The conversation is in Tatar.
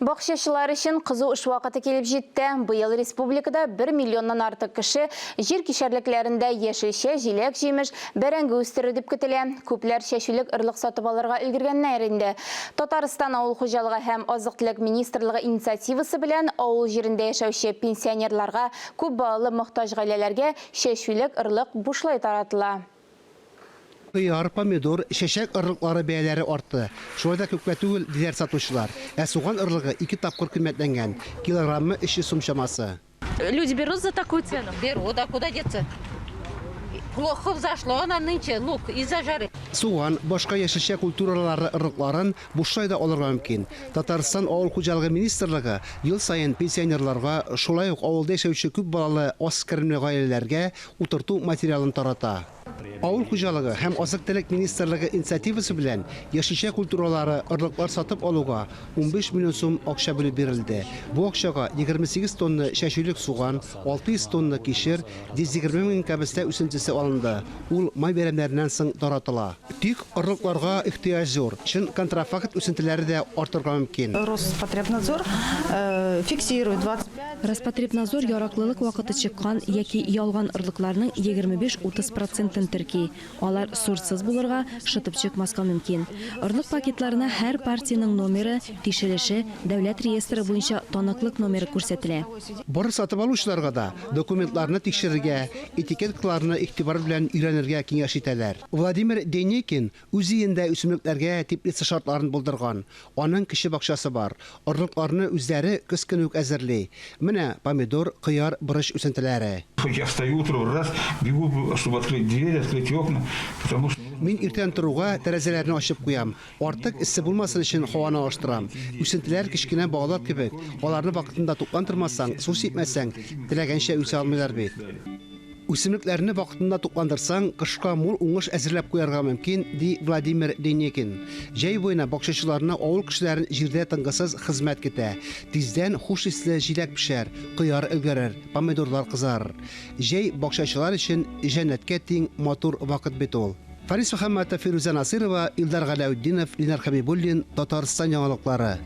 Бақшашылар үшін қызу үш вақыты келіп жетті. Бұйыл республикада 1 миллионнан артық кіші жер кешерліклерінде ешілше, желек, жеміш, бәрәңгі өстірідіп күтілі. Көплер шешілік ұрлық сатып алырға үлгірген нәрінде. Татарстан ауыл қожалығы һәм азық-түлік министрлігі инициативасы білән ауыл жерінде яшәүче пенсионерларға, көп балалы мұқтаж гаиләләргә шешілік ұрлық бушлай таратыла. Кыяр, помидор, шешек ырлыклары бәяләре артты. Шулай да күпкә түгел диләр сатучылар. Суган ырлыгы 2 тапкыр кыйммәтләнгән. Килограммы 300 сум чамасы. Люди берут за такую цену? Берут, а куда деться? Плохо взошло она нынче, лук, из-за жары. Суган, башка яшелчә культуралары ырлыкларын бушлай да алырга мөмкин. Татарстан авыл хуҗалыгы министрлыгы ел сайын пенсионерларга, шулай ук авылда яшәүче күп балалы аз керемле гаиләләргә утырту материалын тарата. Авыл хуҗалыгы һәм азык-төлек министрлыгы инициативасы белән яшелчә культуралары ырлыклар сатып алуга 15 миллион сум акча бүлеп бирелде. Бу акчага 28 тонна шәшүлек суган, 600 тонна кишер, 120 мең кәбестә үсентесе алынды. Ул май бәйрәмнәреннән соң таратыла. Тик ырлыкларга ихтыяҗ зур. Чын контрафакт үсентеләре дә артырга мөмкин. Роспотребнадзор фиксирует 25. Роспотребнадзор яраклылык вакыты чыккан яки ялган ырлыкларның 25-30% терки. Алар сурсыз булырга, шытып чыкмаска мөмкин. Ырлык пакетларына һәр партияның номеры, тикшереше, дәүләт реестры буенча таныклык номеры күрсәтелә. Бары сатып алучыларга да документларны тикшерергә, этикеткаларны игътибар белән өйрәнергә киңәш итәләр. Владимир Деникин үзендә үсемлекләргә теплица шартларын булдырган. Аның кеше бакчасы бар. Ырлыкларны үзләре көз көне үк әзерли. Менә помидор, кыяр, борыч үсентеләре. Я встаю утром, раз, бегу, чтобы открыть дверь, открыть окна, потому что... Мин иртән торуга тәрәзәләрне ачып куям. Артык иссе булмасын өчен һаваны алыштырам. Үсентеләр кечкенә балалар кебек. Аларны вакытында тукландырмасаң, су сипмәсәң, теләгәнчә үсә алмыйлар бит. Үсемлекләрне вакытында тукландырсаң, кышка мул уңыш әзерләп куярга мөмкин, ди Владимир Деникин. Җәй буена бакчачыларны авыл кешеләрен җирдә тынгысыз хезмәт көтә. Тиздән хуш исле җиләк пешәр, кыяр өлгәрер, помидорлар кызарыр. Җәй бакчачылар өчен җәннәткә тиң матур вакыт бит ул. Фарис Мөхәммәтов, Фируза Насирова, Илдар Галәүддинов, Линар Хәбибуллин, Татарстан яңалыклары.